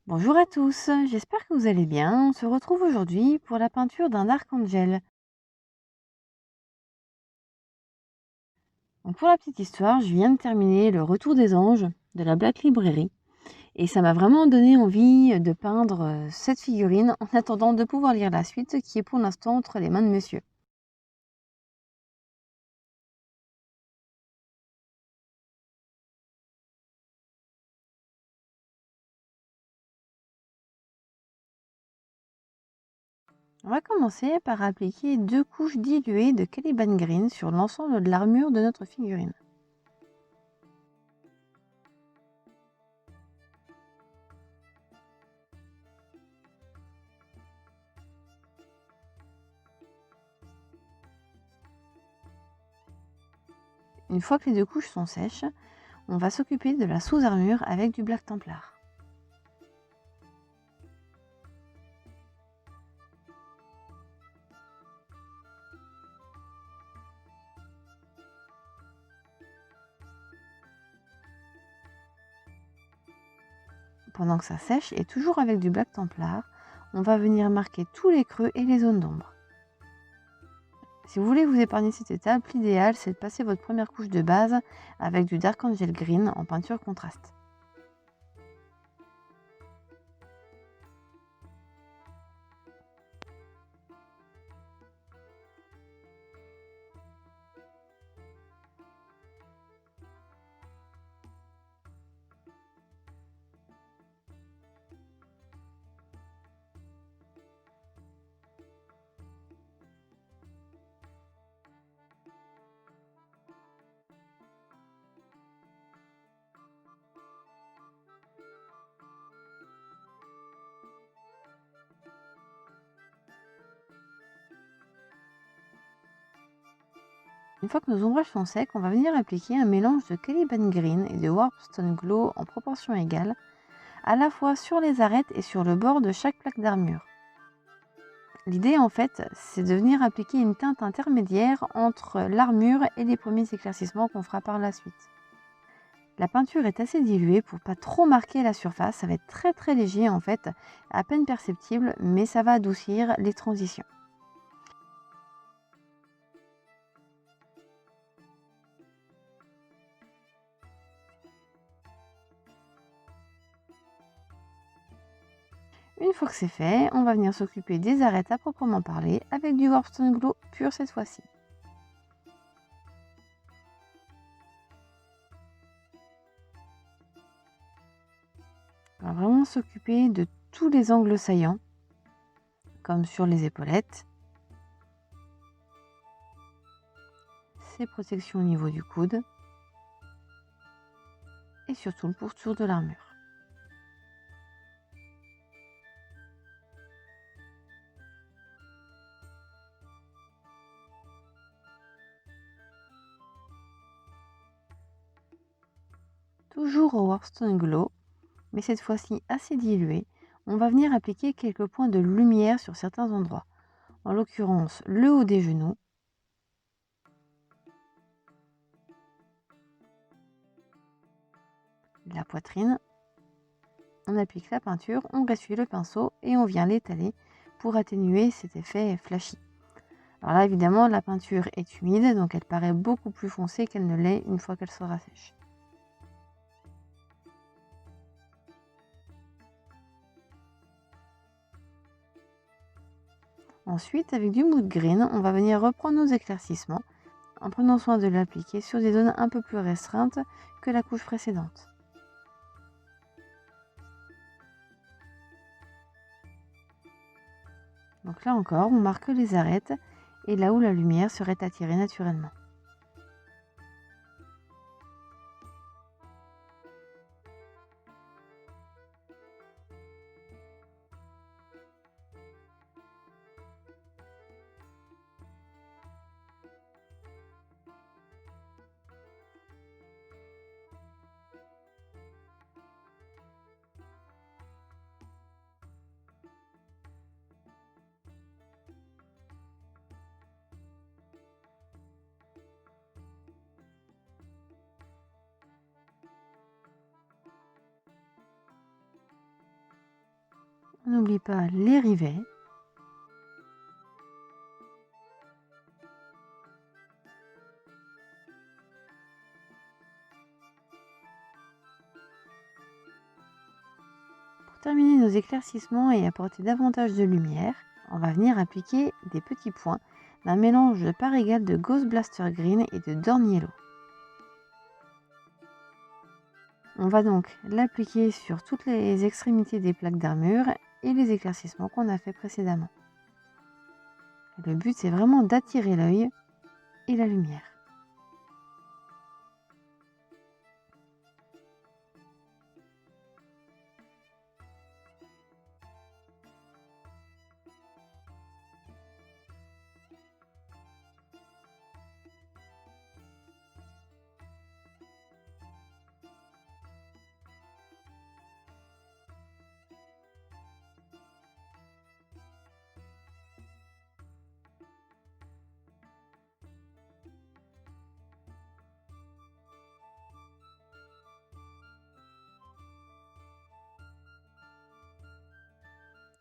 Bonjour à tous, j'espère que vous allez bien. On se retrouve aujourd'hui pour la peinture d'un archange. Donc pour la petite histoire, je viens de terminer Le Retour des anges de la Black Librairie et ça m'a vraiment donné envie de peindre cette figurine en attendant de pouvoir lire la suite qui est pour l'instant entre les mains de monsieur. On va commencer par appliquer 2 couches diluées de Caliban Green sur l'ensemble de l'armure de notre figurine. Une fois que les 2 couches sont sèches, on va s'occuper de la sous-armure avec du Black Templar. Pendant que ça sèche, et toujours avec du Black Templar, on va venir marquer tous les creux et les zones d'ombre. Si vous voulez vous épargner cette étape, l'idéal c'est de passer votre première couche de base avec du Dark Angel Green en peinture contraste. Une fois que nos ombrages sont secs, on va venir appliquer un mélange de Caliban Green et de Warpstone Glow en proportion égale, à la fois sur les arêtes et sur le bord de chaque plaque d'armure. L'idée en fait, c'est de venir appliquer une teinte intermédiaire entre l'armure et les premiers éclaircissements qu'on fera par la suite. La peinture est assez diluée pour pas trop marquer la surface, ça va être très léger en fait, à peine perceptible, mais ça va adoucir les transitions. Une fois que c'est fait, on va venir s'occuper des arêtes à proprement parler avec du Warpstone Glow pur cette fois-ci. On va vraiment s'occuper de tous les angles saillants, comme sur les épaulettes, ces protections au niveau du coude et surtout le pourtour de l'armure. Toujours au Warpstone Glow, mais cette fois-ci assez dilué, on va venir appliquer quelques points de lumière sur certains endroits, en l'occurrence le haut des genoux, la poitrine. On applique la peinture, on essuie le pinceau et on vient l'étaler pour atténuer cet effet flashy. Alors là évidemment la peinture est humide donc elle paraît beaucoup plus foncée qu'elle ne l'est une fois qu'elle sera sèche. Ensuite avec du mood green on va venir reprendre nos éclaircissements en prenant soin de l'appliquer sur des zones un peu plus restreintes que la couche précédente. Donc là encore, on marque les arêtes et là où la lumière serait attirée naturellement. On n'oublie pas les rivets. Pour terminer nos éclaircissements et apporter davantage de lumière, on va venir appliquer des petits points d'un mélange de part égale de Ghost Blaster Green et de Dorn Yellow. On va donc l'appliquer sur toutes les extrémités des plaques d'armure et les éclaircissements qu'on a fait précédemment. Le but, c'est vraiment d'attirer l'œil et la lumière.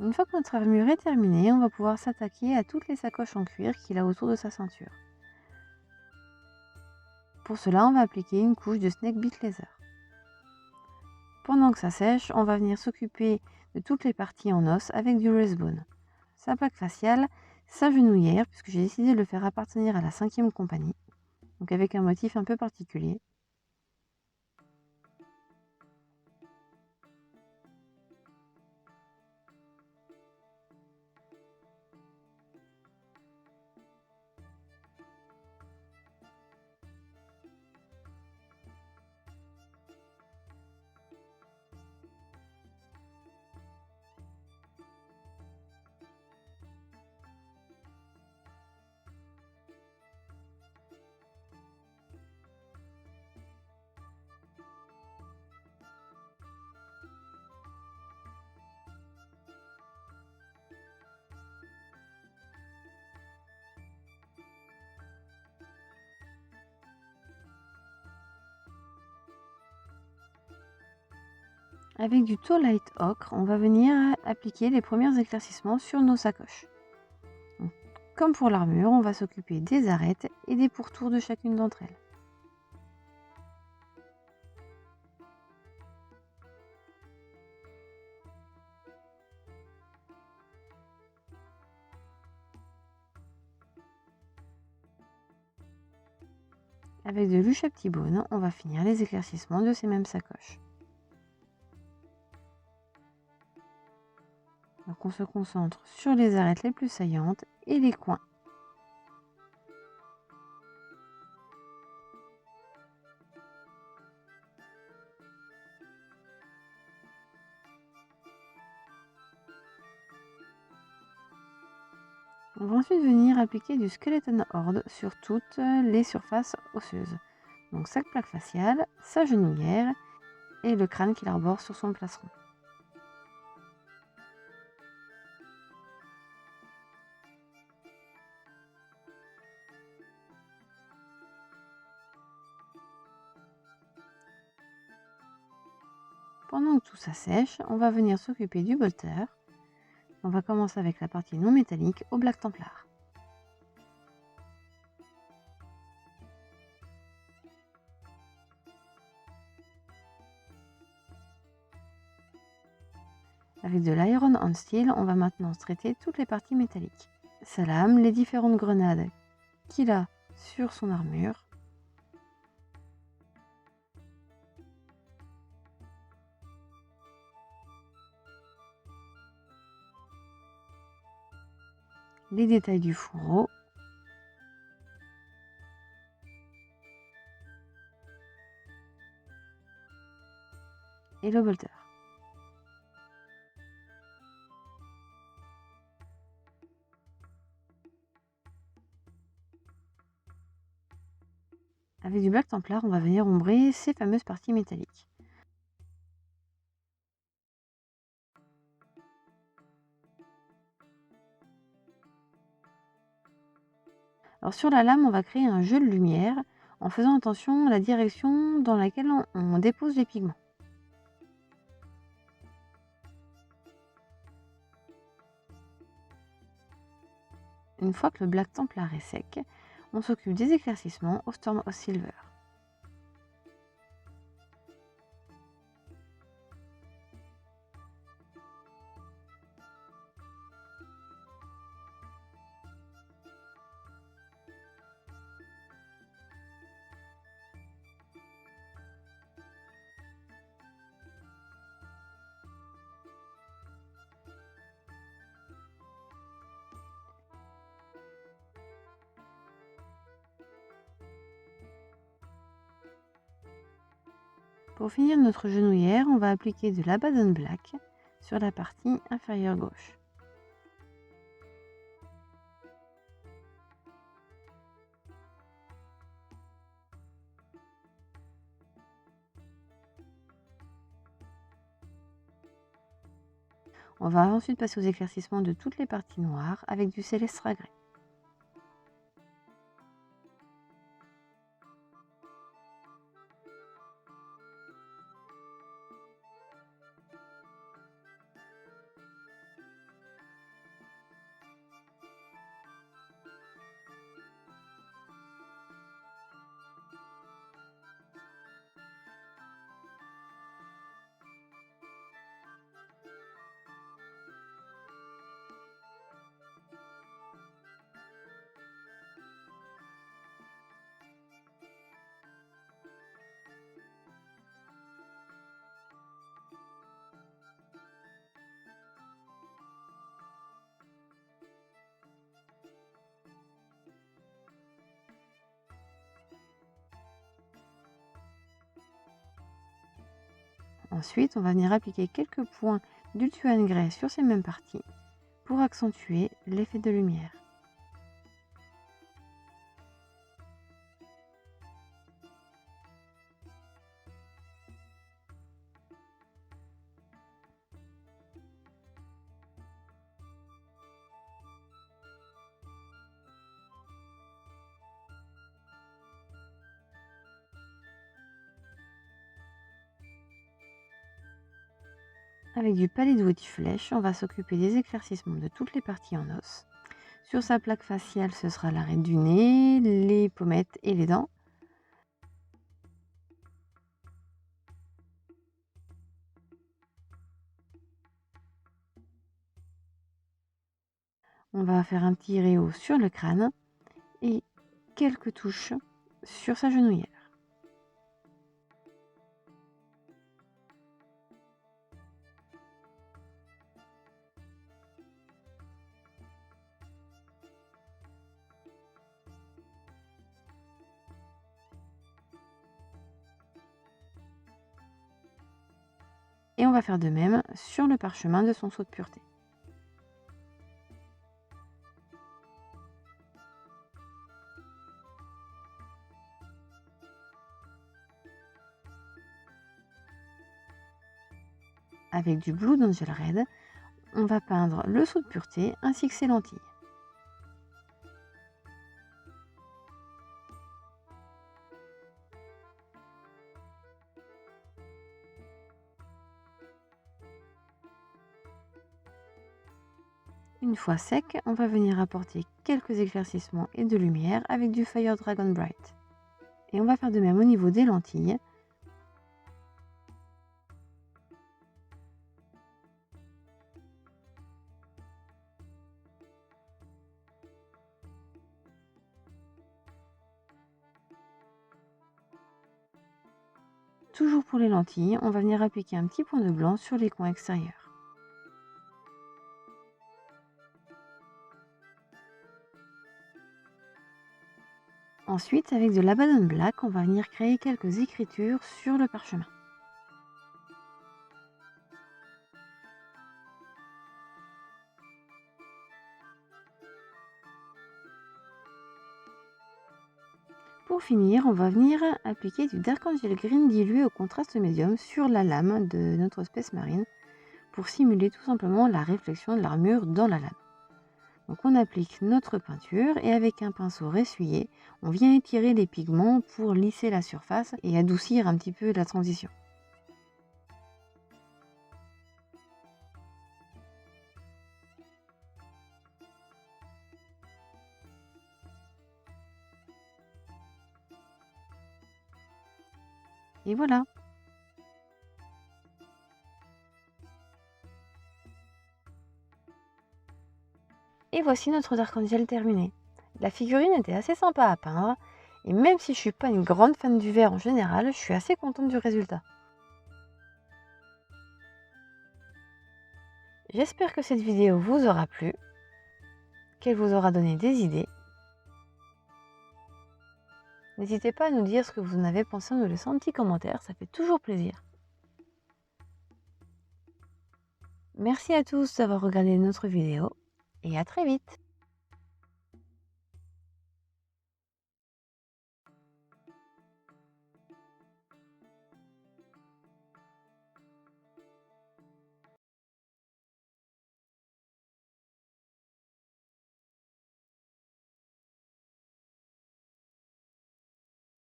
Une fois que notre armure est terminée, on va pouvoir s'attaquer à toutes les sacoches en cuir qu'il a autour de sa ceinture. Pour cela, on va appliquer une couche de Snakebit Leather. Pendant que ça sèche, on va venir s'occuper de toutes les parties en os avec du Racerbone. Sa plaque faciale, sa genouillère, puisque j'ai décidé de le faire appartenir à la 5e compagnie, donc avec un motif un peu particulier. Avec du Tau Light Ocre, on va venir appliquer les premiers éclaircissements sur nos sacoches. Donc, comme pour l'armure, on va s'occuper des arêtes et des pourtours de chacune d'entre elles. Avec de Luche à Petit Bone, on va finir les éclaircissements de ces mêmes sacoches. Donc on se concentre sur les arêtes les plus saillantes et les coins. On va ensuite venir appliquer du Skeleton Horde sur toutes les surfaces osseuses. Donc sa plaque faciale, sa genouillère et le crâne qu'il arbore sur son plastron. Pendant que tout ça sèche, on va venir s'occuper du bolter. On va commencer avec la partie non métallique au Black Templar. Avec de l'Iron on Steel, on va maintenant traiter toutes les parties métalliques. Sa lame, les différentes grenades qu'il a sur son armure. Les détails du fourreau. Et le bolter. Avec du Black Templar, on va venir ombrer ces fameuses parties métalliques. Alors sur la lame, on va créer un jeu de lumière en faisant attention à la direction dans laquelle on dépose les pigments. Une fois que le Black Templar est sec, on s'occupe des éclaircissements au Storm of Silver. Pour finir notre genouillère, on va appliquer de l'Abaddon Black sur la partie inférieure gauche. On va ensuite passer aux éclaircissements de toutes les parties noires avec du Célestra Grey. Ensuite, on va venir appliquer quelques points d'Ultuan Grey sur ces mêmes parties pour accentuer l'effet de lumière. Avec du Pallid Wood Flèche, on va s'occuper des éclaircissements de toutes les parties en os. Sur sa plaque faciale, ce sera l'arête du nez, les pommettes et les dents. On va faire un petit réhaut sur le crâne et quelques touches sur sa genouillère. Et on va faire de même sur le parchemin de son sceau de pureté. Avec du Blood Angel Red, on va peindre le sceau de pureté ainsi que ses lentilles. Une fois sec, on va venir apporter quelques éclaircissements et de lumière avec du Fire Dragon Bright. Et on va faire de même au niveau des lentilles. Toujours pour les lentilles, on va venir appliquer un petit point de blanc sur les coins extérieurs. Ensuite, avec de l'Abaddon Black, on va venir créer quelques écritures sur le parchemin. Pour finir, on va venir appliquer du Dark Angel Green dilué au contraste médium sur la lame de notre Space Marine pour simuler tout simplement la réflexion de l'armure dans la lame. Donc on applique notre peinture et avec un pinceau ressuyé, on vient étirer les pigments pour lisser la surface et adoucir un petit peu la transition. Et voilà. Et voici notre Dark Angel terminé. La figurine était assez sympa à peindre, et même si je suis pas une grande fan du verre en général, je suis assez contente du résultat. J'espère que cette vidéo vous aura plu, qu'elle vous aura donné des idées. N'hésitez pas à nous dire ce que vous en avez pensé en nous laissant un petit commentaire, ça fait toujours plaisir. Merci à tous d'avoir regardé notre vidéo et à très vite.